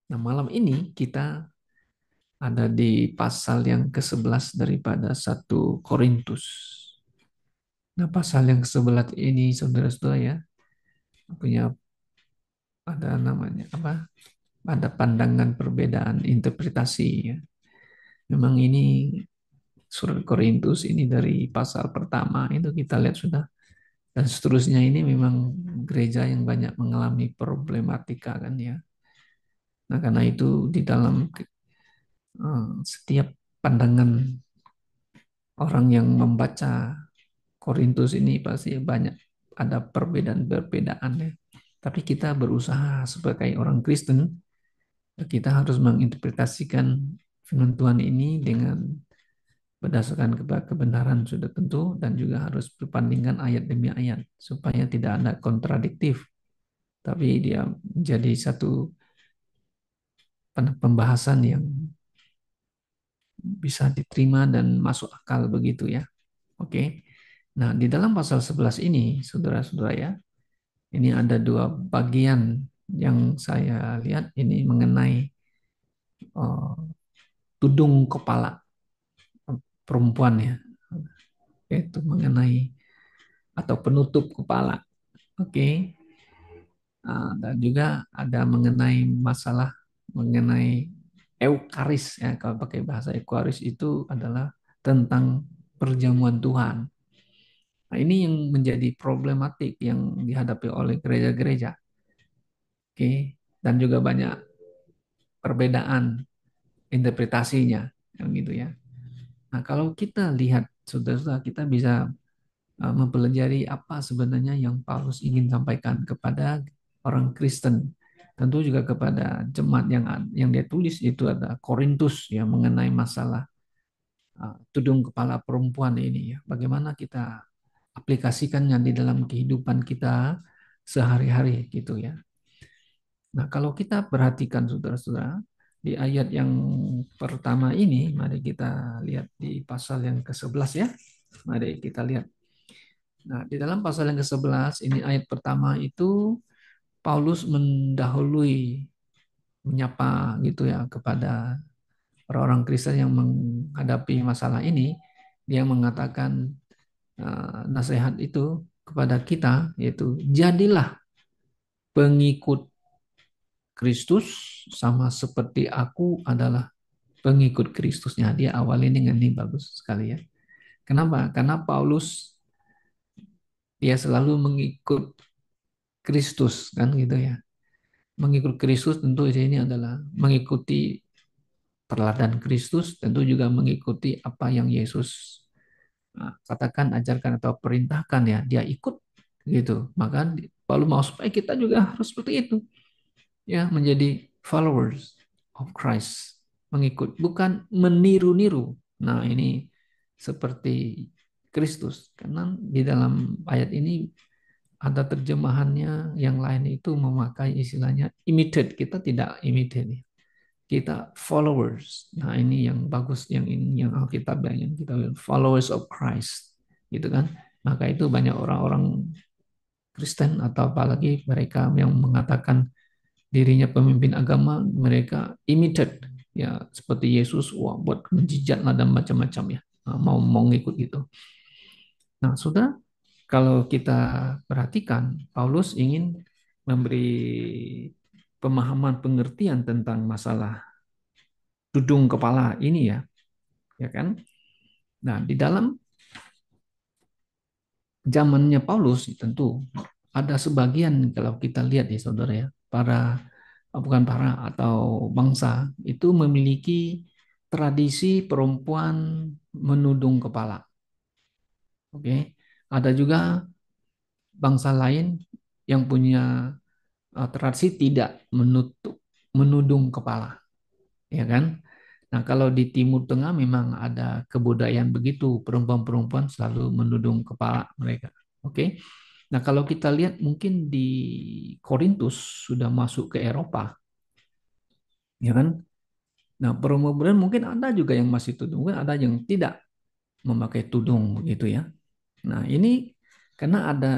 Nah, malam ini kita ada di pasal yang ke-11 daripada 1 Korintus. Nah, pasal yang ke-11 ini, saudara-saudara ya, punya ada namanya apa? Ada pandangan perbedaan interpretasi ya. Memang ini surat Korintus ini dari pasal pertama itu kita lihat sudah dan seterusnya ini memang gereja yang banyak mengalami problematika kan ya. Nah, karena itu di dalam setiap pandangan orang yang membaca Korintus ini pasti banyak ada perbedaan-perbedaan ya. Tapi kita berusaha sebagai orang Kristen, kita harus menginterpretasikan firman Tuhan ini dengan berdasarkan kebenaran sudah tentu dan juga harus berbandingkan ayat demi ayat supaya tidak ada kontradiktif, tapi dia menjadi satu pembahasan yang bisa diterima dan masuk akal begitu ya. Oke. Nah, di dalam pasal 11 ini, saudara-saudara ya, ini ada dua bagian yang saya lihat ini mengenai uh, tudung kepala perempuan ya, yaitu mengenai atau penutup kepala. Oke. Dan juga ada mengenai masalah mengenai eukaris ya, kalau pakai bahasa eukaris itu adalah tentang perjamuan Tuhan. Nah, ini yang menjadi problematik yang dihadapi oleh gereja-gereja. Oke, dan juga banyak perbedaan interpretasinya, yang gitu ya. Nah, kalau kita lihat, saudara-saudara, kita bisa mempelajari apa sebenarnya yang Paulus ingin sampaikan kepada orang Kristen. Tentu juga kepada jemaat yang dia tulis itu ada Korintus ya mengenai masalah tudung kepala perempuan ini ya. Bagaimana kita aplikasikannya di dalam kehidupan kita sehari-hari gitu ya. Nah, kalau kita perhatikan saudara-saudara, di ayat yang pertama ini, mari kita lihat di pasal yang ke-11 ya. Mari kita lihat. Nah, di dalam pasal yang ke-11, ini ayat pertama itu, Paulus mendahului, menyapa gitu ya, kepada orang-orang Kristen yang menghadapi masalah ini. Dia mengatakan nasihat itu kepada kita, yaitu jadilah pengikut Kristus sama seperti aku adalah pengikut Kristusnya. Dia awali dengan ini bagus sekali ya. Kenapa? Karena Paulus dia selalu mengikut Kristus kan gitu ya. Mengikut Kristus tentu ini adalah mengikuti teladan Kristus, tentu juga mengikuti apa yang Yesus katakan, ajarkan atau perintahkan ya. Dia ikut gitu. Maka Paulus mau supaya kita juga harus seperti itu. Ya, menjadi followers of Christ, mengikut, bukan meniru-niru. Nah, ini seperti Kristus, karena di dalam ayat ini ada terjemahannya yang lain itu memakai istilahnya imitate. Kita tidak imitate, kita followers. Nah, ini yang bagus, yang ini yang Alkitab yang kita bilang followers of Christ, gitu kan? Maka itu banyak orang-orang Kristen atau apalagi mereka yang mengatakan dirinya pemimpin agama, mereka imitate ya seperti Yesus, wah buat menjijat lah dan macam-macam ya. Nah, mau ngikut gitu. Nah, sudah kalau kita perhatikan Paulus ingin memberi pemahaman pengertian tentang masalah tudung kepala ini ya kan? Nah, di dalam zamannya Paulus tentu ada sebagian kalau kita lihat ya saudara ya, bukan para atau bangsa itu memiliki tradisi perempuan menudung kepala. Oke, ada juga bangsa lain yang punya tradisi tidak menudung kepala, ya kan? Nah, kalau di Timur Tengah memang ada kebudayaan begitu, perempuan-perempuan selalu menudung kepala mereka. Oke. Nah, kalau kita lihat mungkin di Korintus sudah masuk ke Eropa, ya kan? Nah, perempuan mungkin ada juga yang masih tudung, mungkin ada yang tidak memakai tudung gitu ya. Nah, ini karena ada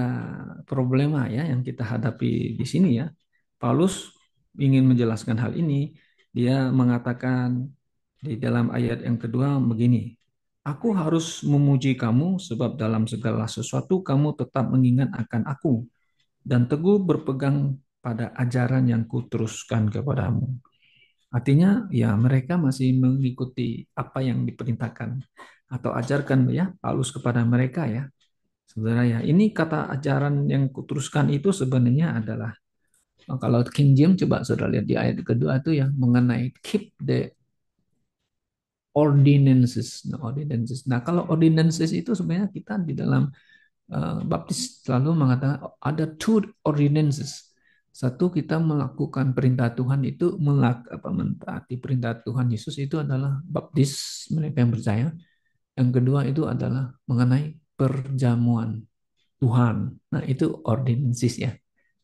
problema ya yang kita hadapi di sini ya. Paulus ingin menjelaskan hal ini, dia mengatakan di dalam ayat yang kedua begini, aku harus memuji kamu sebab dalam segala sesuatu kamu tetap mengingat akan aku dan teguh berpegang pada ajaran yang kuteruskan kepadamu. Artinya ya mereka masih mengikuti apa yang diperintahkan atau ajarkan ya Paulus kepada mereka ya. Saudara ya, ini kata ajaran yang kuteruskan itu sebenarnya adalah kalau King James coba saudara lihat di ayat kedua itu ya mengenai keep the ordinances. Nah, ordinances. Nah, kalau ordinances itu sebenarnya kita di dalam baptis selalu mengatakan ada two ordinances. Satu kita melakukan perintah Tuhan itu mentaati perintah Tuhan Yesus itu adalah baptis mereka yang percaya. Yang kedua itu adalah mengenai perjamuan Tuhan. Nah, itu ordinances ya.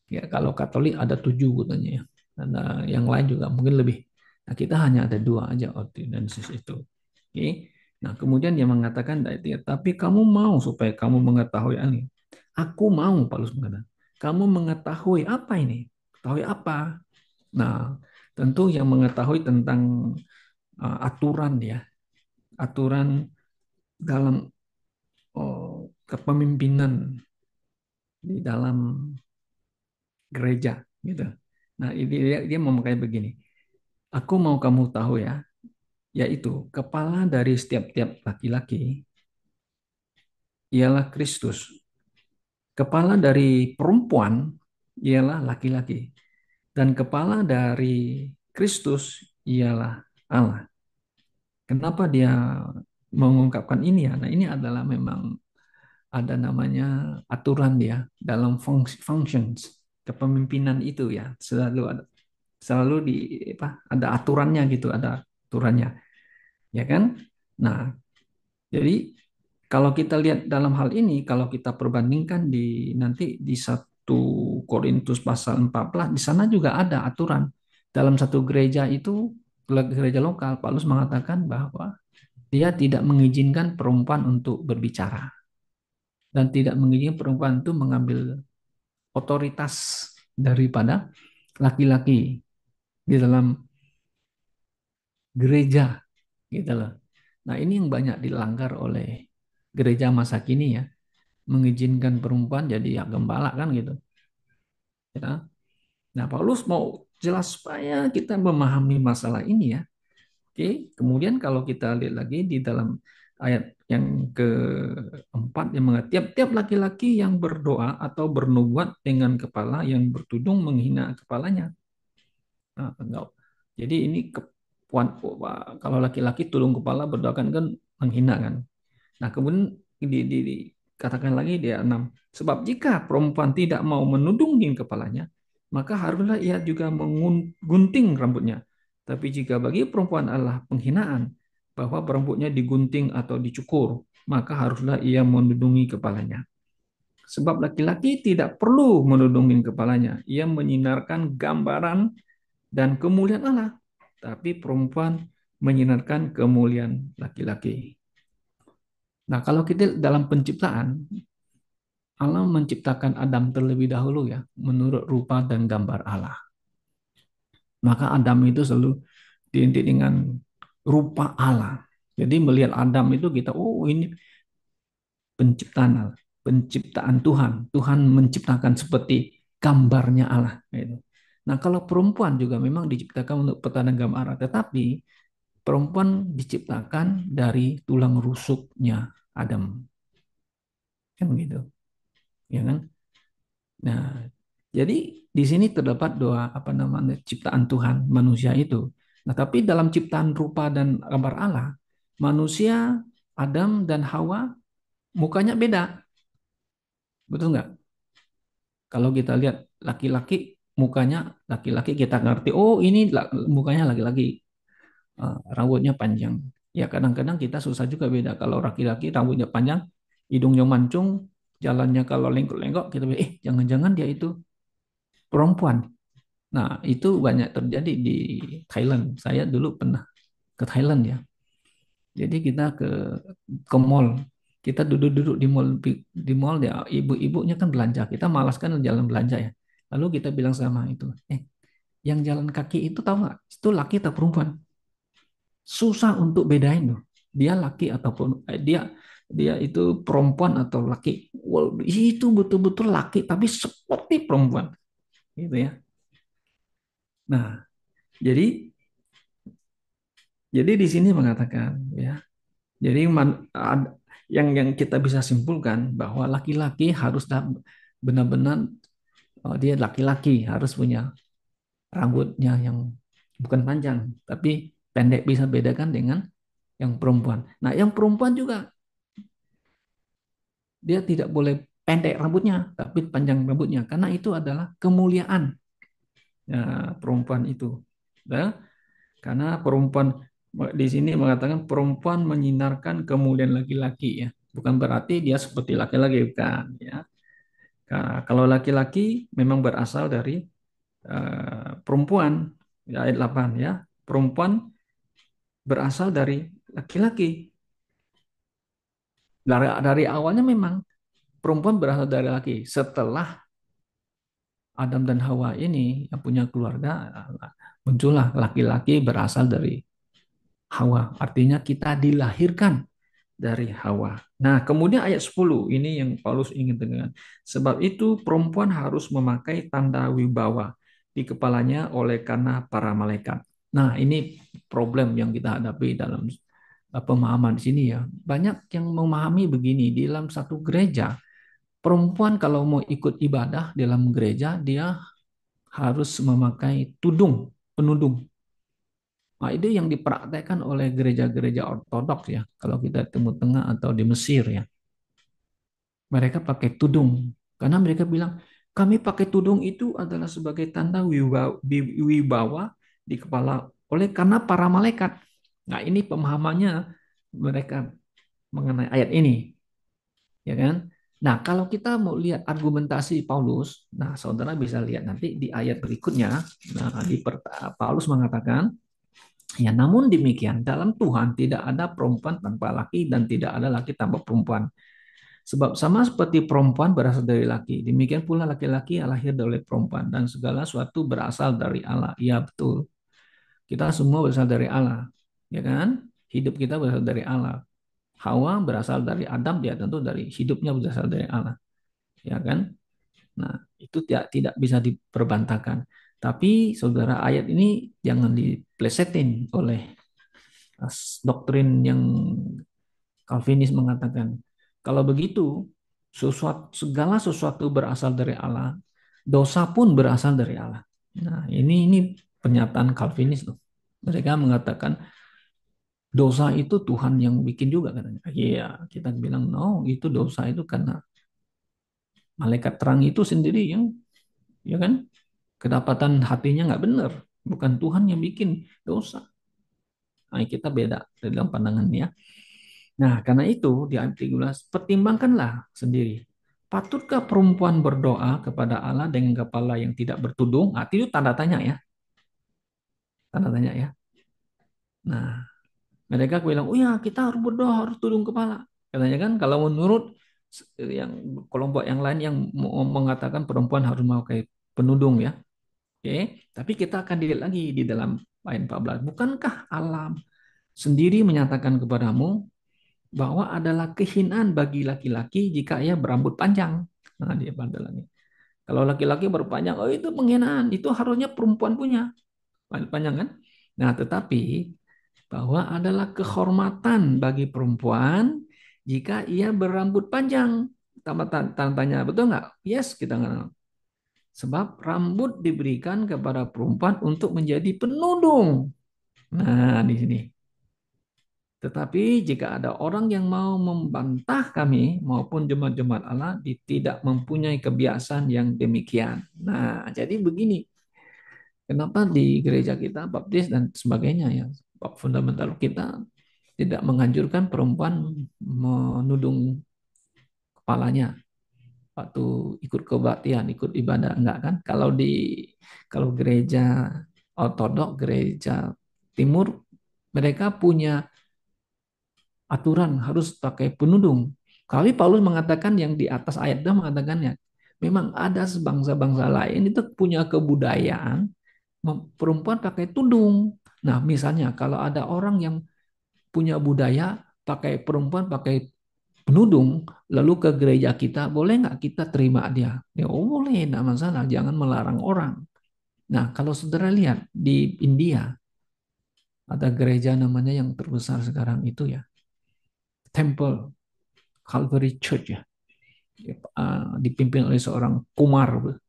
Ya, kalau Katolik ada 7 katanya ya. Ada yang lain juga mungkin lebih. Nah, kita hanya ada 2 aja ordinances itu. Oke. Nah, kemudian dia mengatakan, tapi kamu mau supaya kamu mengetahui ini. Aku mau, Paulus mengatakan. Kamu mengetahui apa ini? Ketahui apa? Nah, tentu yang mengetahui tentang aturan ya. Aturan dalam kepemimpinan di dalam gereja gitu. Nah, ini dia memakai begini. Aku mau kamu tahu ya, yaitu kepala dari setiap-tiap laki-laki ialah Kristus. Kepala dari perempuan ialah laki-laki. Dan kepala dari Kristus ialah Allah. Kenapa dia mengungkapkan ini ya? Nah, ini adalah memang ada namanya aturan dia dalam functions kepemimpinan itu ya. Selalu di apa? Ada aturannya gitu, ada aturannya. Ya kan? Nah, jadi kalau kita lihat dalam hal ini, kalau kita perbandingkan di nanti di 1 Korintus pasal 14, di sana juga ada aturan. Dalam satu gereja itu, gereja lokal, Paulus mengatakan bahwa dia tidak mengizinkan perempuan untuk berbicara dan tidak mengizinkan perempuan itu mengambil otoritas daripada laki-laki di dalam gereja gitu loh. Nah, ini yang banyak dilanggar oleh gereja masa kini ya, mengizinkan perempuan jadi ya gembala kan gitu. Ya. Nah, Paulus mau jelas supaya kita memahami masalah ini ya. Oke, kemudian kalau kita lihat lagi di dalam ayat yang keempat yang mengatakan tiap-tiap laki-laki yang berdoa atau bernubuat dengan kepala yang bertudung menghina kepalanya. Nah, enggak. Jadi ini kalau laki-laki tudung kepala berdoa kan menghina kan. Nah, kemudian dikatakan lagi dia 6. Sebab jika perempuan tidak mau menudungin kepalanya, maka haruslah ia juga menggunting rambutnya. Tapi jika bagi perempuan adalah penghinaan, bahwa rambutnya digunting atau dicukur, maka haruslah ia menudungi kepalanya. Sebab laki-laki tidak perlu menudungi kepalanya. Ia menyinarkan gambaran dan kemuliaan Allah. Tapi perempuan menyinarkan kemuliaan laki-laki. Nah, kalau kita dalam penciptaan, Allah menciptakan Adam terlebih dahulu ya, menurut rupa dan gambar Allah. Maka Adam itu selalu diinti dengan rupa Allah. Jadi melihat Adam itu kita, oh ini penciptaan Allah, penciptaan Tuhan. Tuhan menciptakan seperti gambarnya Allah. Gitu. Nah, kalau perempuan juga memang diciptakan untuk pertanda gambar Allah, tetapi perempuan diciptakan dari tulang rusuknya Adam. Kan gitu, ya kan? Nah, jadi di sini terdapat dua apa namanya ciptaan Tuhan manusia itu. Nah, tapi dalam ciptaan rupa dan gambar Allah, manusia Adam dan Hawa mukanya beda, betul nggak? Kalau kita lihat laki-laki mukanya laki-laki kita ngerti, oh ini mukanya laki-laki, rambutnya panjang. Ya kadang-kadang kita susah juga beda. Kalau laki-laki rambutnya panjang, hidungnya mancung, jalannya kalau lengkok-lengkok, kita bilang, jangan-jangan dia itu perempuan. Nah, itu banyak terjadi di Thailand. Saya dulu pernah ke Thailand ya. Jadi kita ke mall. Kita duduk-duduk di mall ya, ibu-ibunya kan belanja. Kita malas kan jalan belanja ya. Lalu kita bilang sama itu, yang jalan kaki itu tahu nggak? Itu laki atau perempuan? Susah untuk bedain loh. Dia laki ataupun dia dia itu perempuan atau laki. Wow, itu betul-betul laki tapi seperti perempuan, gitu ya. Nah, jadi di sini mengatakan ya. Jadi yang kita bisa simpulkan bahwa laki-laki harus benar-benar dia laki-laki harus punya rambutnya yang bukan panjang tapi pendek, bisa bedakan dengan yang perempuan. Nah, yang perempuan juga dia tidak boleh pendek rambutnya tapi panjang rambutnya karena itu adalah kemuliaan ya, perempuan itu. Ya, karena perempuan di sini mengatakan perempuan menyinarkan kemuliaan laki-laki ya. Bukan berarti dia seperti laki-laki, bukan ya. Kalau laki-laki memang berasal dari perempuan ya, ayat 8 ya. Perempuan berasal dari laki-laki. Dari awalnya memang perempuan berasal dari laki. Setelah Adam dan Hawa ini yang punya keluarga, muncullah laki-laki berasal dari Hawa. Artinya kita dilahirkan dari Hawa. Nah, kemudian ayat 10 ini yang Paulus ingin dengan. Sebab itu perempuan harus memakai tanda wibawa di kepalanya oleh karena para malaikat. Nah, ini problem yang kita hadapi dalam pemahaman di sini ya. Banyak yang memahami begini, di dalam satu gereja, perempuan kalau mau ikut ibadah dalam gereja, dia harus memakai tudung, penudung. Nah, itu yang dipraktekkan oleh gereja-gereja ortodoks ya. Kalau kita Timur Tengah atau di Mesir ya. Mereka pakai tudung. Karena mereka bilang, kami pakai tudung itu adalah sebagai tanda wibawa di kepala oleh karena para malaikat. Nah, ini pemahamannya mereka mengenai ayat ini, ya kan? Nah, kalau kita mau lihat argumentasi Paulus, nah saudara bisa lihat nanti di ayat berikutnya. Nah, Paulus mengatakan, ya, namun demikian, dalam Tuhan tidak ada perempuan tanpa laki dan tidak ada laki tanpa perempuan. Sebab sama seperti perempuan berasal dari laki, demikian pula laki-laki lahir dari perempuan dan segala sesuatu berasal dari Allah. Ya betul. Kita semua berasal dari Allah, ya kan? Hidup kita berasal dari Allah. Hawa berasal dari Adam, dia tentu dari hidupnya berasal dari Allah, ya kan? Nah, itu tidak bisa diperbantahkan. Tapi saudara, ayat ini jangan diplesetin oleh doktrin yang Calvinis mengatakan, kalau begitu, segala sesuatu berasal dari Allah, dosa pun berasal dari Allah. Nah, ini pernyataan Calvinis loh. Mereka mengatakan dosa itu Tuhan yang bikin juga katanya. Iya, kita bilang no, itu dosa itu karena malaikat terang itu sendiri yang, ya kan, kedapatan hatinya nggak benar, bukan Tuhan yang bikin dosa. Nah, kita beda dalam pandangan ya. Nah, karena itu di ayat 13, pertimbangkanlah sendiri. Patutkah perempuan berdoa kepada Allah dengan kepala yang tidak bertudung? Nah, itu tanda tanya ya. Tanda tanya ya. Nah, mereka bilang, oh ya kita harus berdoa, harus tudung kepala. Katanya kan kalau menurut yang kelompok yang lain yang mengatakan perempuan harus memakai penudung ya. Oke, tapi kita akan dilihat lagi di dalam ayat 14. Bukankah alam sendiri menyatakan kepadamu bahwa adalah kehinaan bagi laki-laki jika ia berambut panjang. Nah, dia bandel lagi. Kalau laki-laki berpanjang, oh itu penghinaan. Itu harusnya perempuan punya. Panjang kan? Nah, tetapi bahwa adalah kehormatan bagi perempuan jika ia berambut panjang. Tanya, betul nggak? Yes, kita nggak. Sebab rambut diberikan kepada perempuan untuk menjadi penudung. Nah, di sini. Tetapi jika ada orang yang mau membantah kami maupun jemaat-jemaat Allah tidak mempunyai kebiasaan yang demikian. Nah, jadi begini. Kenapa di gereja kita baptis dan sebagainya ya, bab fundamental kita tidak menganjurkan perempuan menudung kepalanya waktu ikut kebaktian, ikut ibadah, enggak kan? Kalau gereja ortodok, gereja timur, mereka punya aturan harus pakai penudung. Kali Paulus mengatakan yang di atas ayat itu mengatakannya, memang ada sebangsa-bangsa lain itu punya kebudayaan perempuan pakai tudung. Nah, misalnya kalau ada orang yang punya budaya pakai perempuan pakai penudung, lalu ke gereja kita, boleh nggak kita terima dia? Ya, oh boleh, nggak masalah, jangan melarang orang. Nah, kalau saudara lihat di India, ada gereja namanya yang terbesar sekarang itu ya, Temple Calvary Church ya, dipimpin oleh seorang Kumar,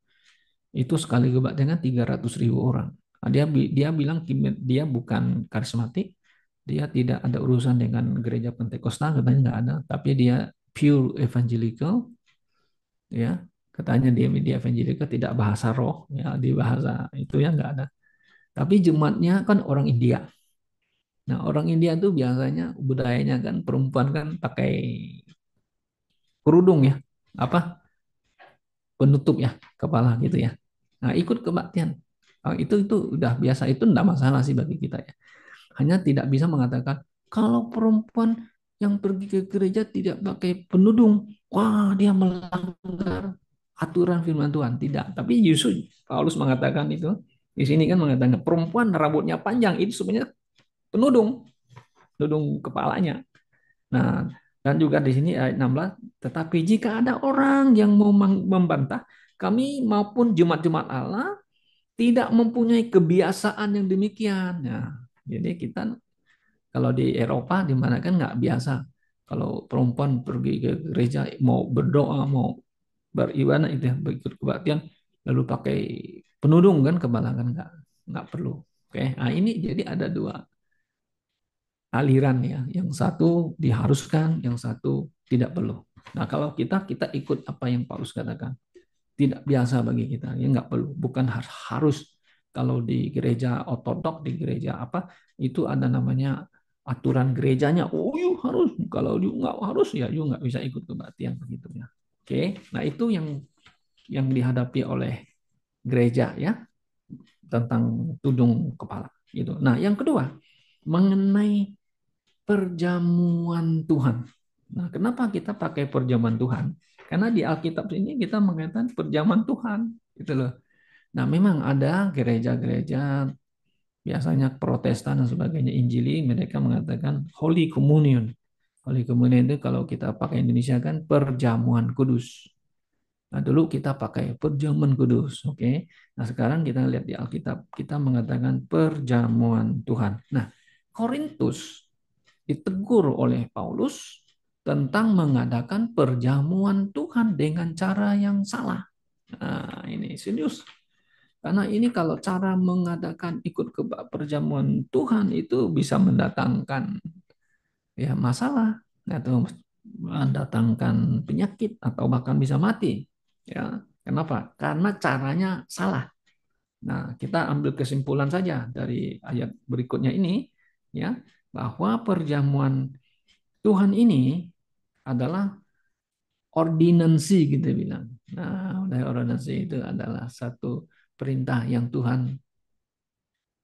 itu sekali kebaktian 300.000 orang. Nah, dia bilang dia bukan karismatik, dia tidak ada urusan dengan gereja Pentekostal, katanya nggak ada, tapi dia pure evangelical, ya katanya dia evangelical tidak bahasa roh, ya di bahasa itu ya nggak ada. Tapi jemaatnya kan orang India. Nah orang India tuh biasanya budayanya kan perempuan kan pakai kerudung ya, apa penutup ya kepala gitu ya. Nah ikut kebaktian. Oh, itu udah biasa, itu enggak masalah sih bagi kita ya. Hanya tidak bisa mengatakan kalau perempuan yang pergi ke gereja tidak pakai penudung, wah dia melanggar aturan firman Tuhan. Tidak, tapi justru Paulus mengatakan itu di sini kan mengatakan perempuan rambutnya panjang itu sebenarnya penudung, penudung kepalanya. Nah, dan juga di sini ayat 16, tetapi jika ada orang yang mau membantah, kami maupun jemaat-jemaat Allah tidak mempunyai kebiasaan yang demikian. Nah, jadi kita kalau di Eropa di mana kan nggak biasa. Kalau perempuan pergi ke gereja mau berdoa, mau beribadah itu ya, berikut kebaktian, lalu pakai penudung kan kepala kan nggak perlu. Oke, nah ini jadi ada dua aliran ya. Yang satu diharuskan, yang satu tidak perlu. Nah kalau kita ikut apa yang Paulus katakan, tidak biasa bagi kita, ya nggak perlu, bukan harus. Kalau di gereja ortodok, di gereja apa itu ada namanya aturan gerejanya. Oh, you harus. Kalau you nggak harus ya you nggak bisa ikut kebaktian begitu ya. Oke, nah itu yang dihadapi oleh gereja ya tentang tudung kepala gitu. Nah yang kedua mengenai perjamuan Tuhan. Nah kenapa kita pakai perjamuan Tuhan? Karena di Alkitab ini kita mengatakan perjamuan Tuhan gitu loh. Nah, memang ada gereja-gereja biasanya Protestan dan sebagainya Injili mereka mengatakan Holy Communion. Holy Communion itu kalau kita pakai Indonesia kan perjamuan kudus. Nah, dulu kita pakai perjamuan kudus, oke. Okay? Nah, sekarang kita lihat di Alkitab kita mengatakan perjamuan Tuhan. Nah, Korintus ditegur oleh Paulus tentang mengadakan perjamuan Tuhan dengan cara yang salah. Nah, ini serius. Karena ini kalau cara mengadakan ikut ke perjamuan Tuhan itu bisa mendatangkan ya masalah atau mendatangkan penyakit atau bahkan bisa mati. Ya, kenapa? Karena caranya salah. Nah, kita ambil kesimpulan saja dari ayat berikutnya ini ya, bahwa perjamuan Tuhan ini adalah ordinansi kita bilang. Nah, ordinansi itu adalah satu perintah yang Tuhan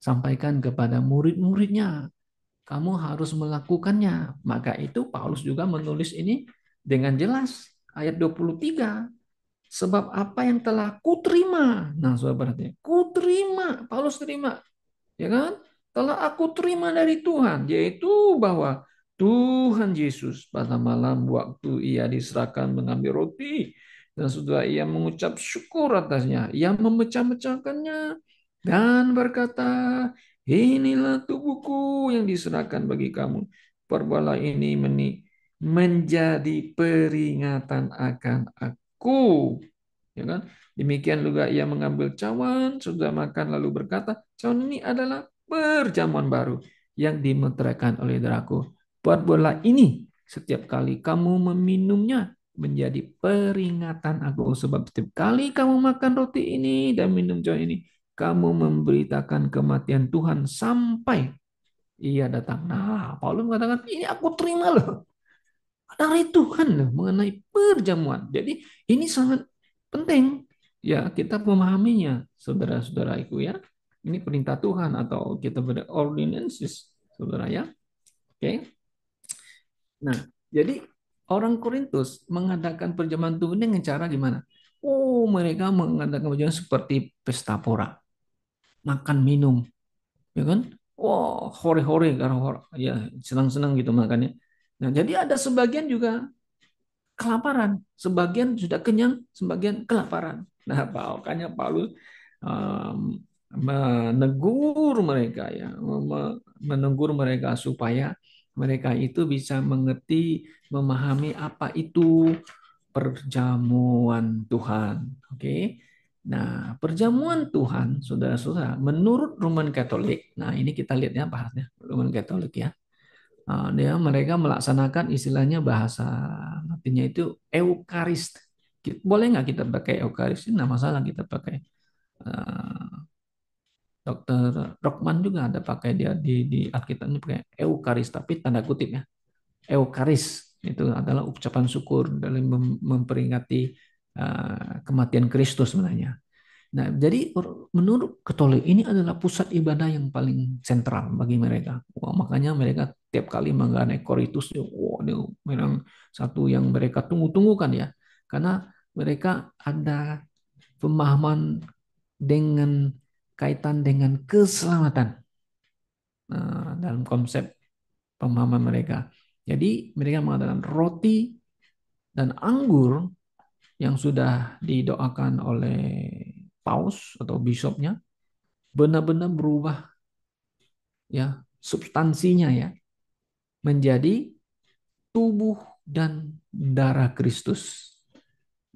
sampaikan kepada murid-muridnya. Kamu harus melakukannya. Maka itu Paulus juga menulis ini dengan jelas. Ayat 23. Sebab apa yang telah kuterima. Nah, saudara perhatikan. Kuterima. Paulus terima. Ya kan? Telah aku terima dari Tuhan. Yaitu bahwa Tuhan Yesus pada malam waktu ia diserahkan mengambil roti. Dan sudah ia mengucap syukur atasnya. Ia memecah-mecahkannya. Dan berkata, inilah tubuhku yang diserahkan bagi kamu. Perbuatlah ini menjadi peringatan akan aku. Ya kan? Demikian juga ia mengambil cawan, sudah makan lalu berkata, cawan ini adalah perjamuan baru yang dimeteraikan oleh darahku. Perbuatlah ini setiap kali kamu meminumnya menjadi peringatan aku. Sebab setiap kali kamu makan roti ini dan minum cawan ini, kamu memberitakan kematian Tuhan sampai ia datang. Nah, Paulus mengatakan, ini aku terima loh. Dari Tuhan loh mengenai perjamuan. Jadi ini sangat penting ya kita memahaminya, saudara-saudaraku ya. Ini perintah Tuhan atau kita ber ordinances, saudara ya. Oke. Nah, jadi orang Korintus mengadakan perjamuan Tuhan dengan cara gimana? Oh, mereka mengadakan perjamuan seperti pesta pora. makan minum, ya kan? Wah, hore-hore karena ya senang-senang gitu makannya. Nah, jadi ada sebagian juga kelaparan, sebagian sudah kenyang, sebagian kelaparan. Nah, makanya Paulus menegur mereka ya, menegur mereka supaya mereka itu bisa mengerti, memahami apa itu perjamuan Tuhan. Oke. Nah, perjamuan Tuhan, saudara-saudara, menurut Roman Katolik, nah ini kita lihat ya bahasnya, Roman Katolik ya. Dia mereka melaksanakan istilahnya bahasa Latinnya itu Eukarist. Boleh nggak kita pakai Eukarist? Nggak masalah kita pakai. Uh, Dokter Rockman juga ada pakai dia di Alkitabnya pakai Eukarist, tapi tanda kutip ya. Eukaris itu adalah ucapan syukur dalam memperingati kematian Kristus sebenarnya. Nah, jadi menurut Katolik ini adalah pusat ibadah yang paling sentral bagi mereka. Wah, makanya mereka tiap kali mengenai Korintus, wah, itu memang satu yang mereka tunggu-tunggukan ya. Karena mereka ada pemahaman dengan kaitan dengan keselamatan dalam konsep pemahaman mereka. Jadi mereka mengatakan roti dan anggur yang sudah didoakan oleh paus atau bisopnya benar-benar berubah ya substansinya ya menjadi tubuh dan darah Kristus.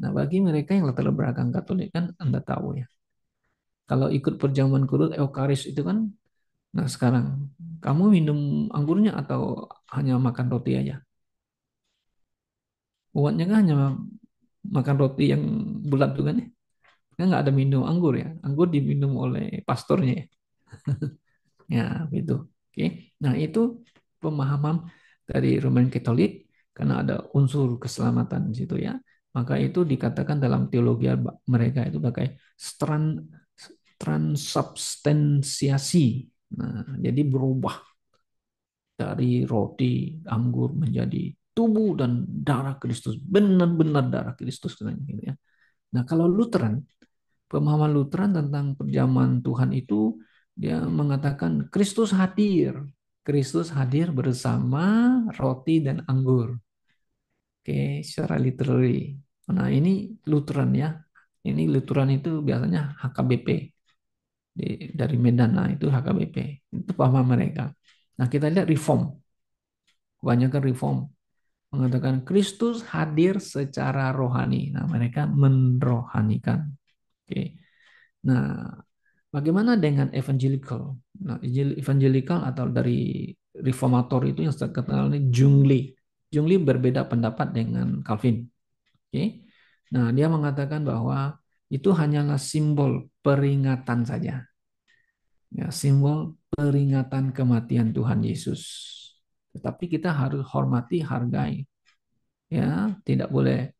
Nah, bagi mereka yang latar belakang Katolik kan Anda tahu ya. Kalau ikut perjamuan kudus Eukaris itu kan, nah sekarang kamu minum anggurnya atau hanya makan roti aja? Uatnya kan hanya makan roti yang bulat tuh kan ya. Kan nggak ada minum anggur ya. Anggur diminum oleh pastornya ya. Ya, gitu. Oke. Nah, itu pemahaman dari Roman Katolik karena ada unsur keselamatan di situ ya. Maka itu dikatakan dalam teologi mereka itu pakai stran transubstansiasi. Nah, jadi berubah dari roti, anggur menjadi tubuh dan darah Kristus, benar-benar darah Kristus gitu ya. Nah, kalau Lutheran, pemahaman Lutheran tentang perjamuan Tuhan itu dia mengatakan Kristus hadir. Kristus hadir bersama roti dan anggur. Oke, secara literary. Nah, ini Lutheran ya. Ini Lutheran itu biasanya HKBP dari Medan. Nah, itu HKBP. Itu paham mereka. Nah, kita lihat reform. Kebanyakan reform mengatakan Kristus hadir secara rohani. Nah, mereka menrohanikan. Oke. Nah, bagaimana dengan evangelical? Nah, evangelical atau dari reformator itu yang terkenal ini Zwingli. Zwingli berbeda pendapat dengan Calvin. Oke. Nah, dia mengatakan bahwa itu hanyalah simbol peringatan saja. Ya, simbol peringatan kematian Tuhan Yesus. Tetapi kita harus hormati, hargai. Ya, tidak boleh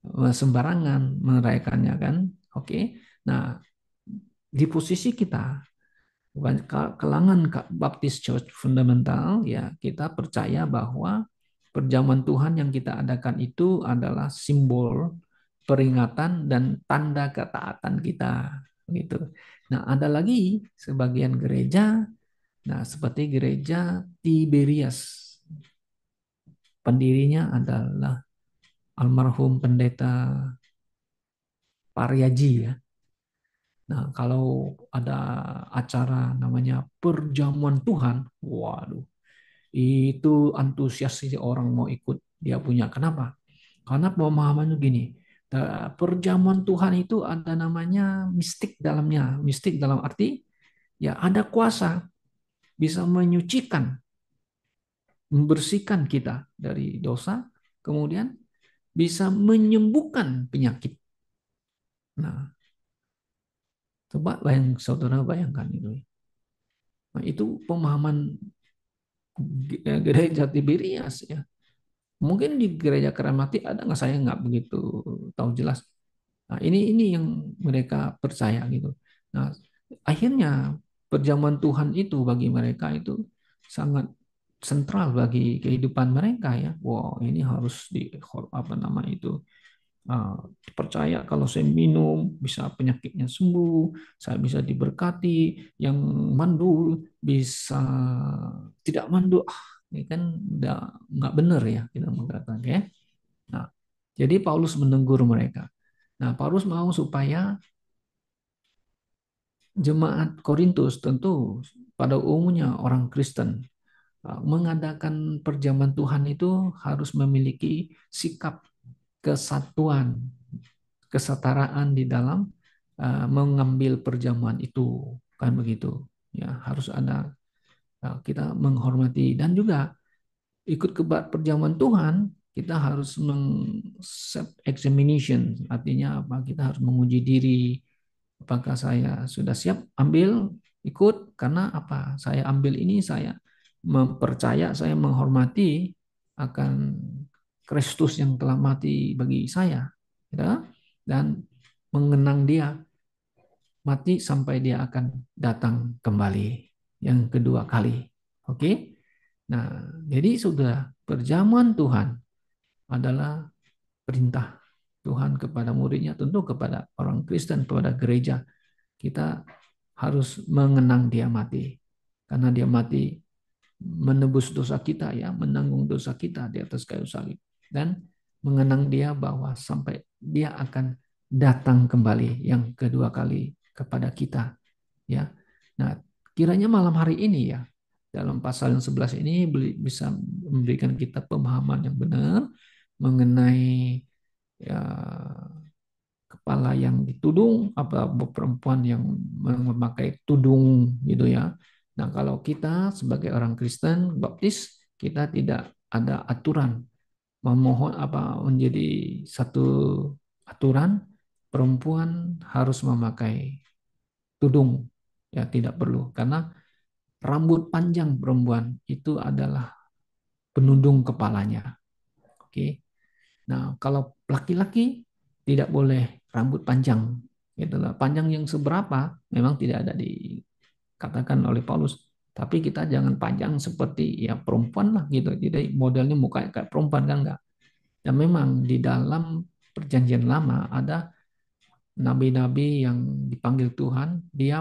sembarangan merayakannya kan. Oke. Nah, di posisi kita kalangan Baptist Church fundamental ya kita percaya bahwa perjamuan Tuhan yang kita adakan itu adalah simbol peringatan dan tanda ketaatan kita gitu. Nah, ada lagi sebagian gereja nah seperti gereja Tiberias. Pendirinya adalah almarhum pendeta Paryaji ya. Nah, kalau ada acara namanya perjamuan Tuhan, waduh, itu antusias sih orang mau ikut dia punya. Kenapa? Karena pemahamannya gini, perjamuan Tuhan itu ada namanya mistik dalamnya. Mistik dalam arti ya ada kuasa bisa menyucikan, membersihkan kita dari dosa, kemudian bisa menyembuhkan penyakit. Nah, coba saudara bayangkan itu. Nah, itu pemahaman gereja Tiberias ya. Mungkin di gereja Keramati ada nggak saya nggak begitu tahu jelas. Nah, ini yang mereka percaya gitu. Nah, akhirnya perjamuan Tuhan itu bagi mereka itu sangat sentral bagi kehidupan mereka ya. Wow, ini harus di apa nama itu Ah, percaya kalau saya minum bisa penyakitnya sembuh, saya bisa diberkati, yang mandul bisa tidak mandul. Ini kan udah nggak benar ya kita mengatakan ya. Nah, jadi Paulus menegur mereka. Nah, Paulus mau supaya jemaat Korintus tentu pada umumnya orang Kristen mengadakan perjamuan Tuhan itu harus memiliki sikap kesatuan, kesetaraan di dalam mengambil perjamuan itu, kan begitu. Ya, harus ada kita menghormati dan juga ikut ke perjamuan Tuhan, kita harus self examination, artinya apa? Kita harus menguji diri, apakah saya sudah siap ambil ikut karena apa? Saya ambil ini, saya mempercaya, saya menghormati akan Kristus yang telah mati bagi saya, ya, dan mengenang dia mati sampai dia akan datang kembali yang kedua kali. Oke? Nah, jadi sudah perjamuan Tuhan adalah perintah Tuhan kepada muridnya, tentu kepada orang Kristen, kepada gereja. Kita harus mengenang dia mati. Karena dia mati menebus dosa kita ya, menanggung dosa kita di atas kayu salib. Dan mengenang dia bahwa sampai dia akan datang kembali yang kedua kali kepada kita ya. Nah, kiranya malam hari ini ya dalam pasal yang 11 ini bisa memberikan kita pemahaman yang benar mengenai ya, kepala yang ditudung, apa perempuan yang memakai tudung gitu ya. Nah, kalau kita sebagai orang Kristen baptis, kita tidak ada aturan memohon apa menjadi satu aturan perempuan harus memakai tudung. Ya, tidak perlu karena rambut panjang perempuan itu adalah penundung kepalanya. Oke. Nah, kalau laki-laki tidak boleh rambut panjang. Gitu lah. Panjang yang seberapa memang tidak ada dikatakan oleh Paulus. Tapi kita jangan panjang seperti ya perempuan lah gitu. Jadi modelnya muka kayak perempuan kan enggak. Dan memang di dalam perjanjian lama ada nabi-nabi yang dipanggil Tuhan, dia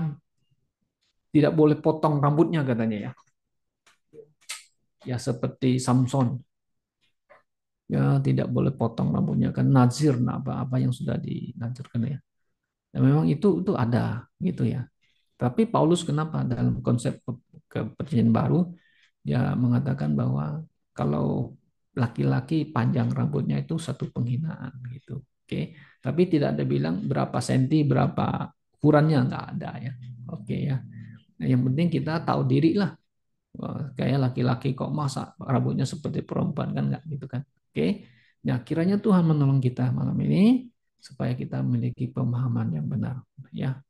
tidak boleh potong rambutnya katanya ya. Ya seperti Samson, ya tidak boleh potong rambutnya kan nazir apa yang sudah dinazirkan ya. Dan memang itu ada gitu ya. Tapi Paulus kenapa dalam konsep perjanjian baru dia mengatakan bahwa kalau laki-laki panjang rambutnya itu satu penghinaan gitu. Oke, tapi tidak ada bilang berapa senti, berapa ukurannya nggak ada ya. Oke ya. Nah, yang penting kita tahu diri lah. Wah, kayak laki-laki kok masa rambutnya seperti perempuan kan nggak gitu kan. Oke. Nah, kiranya Tuhan menolong kita malam ini supaya kita memiliki pemahaman yang benar ya.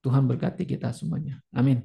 Tuhan berkati kita semuanya. Amin.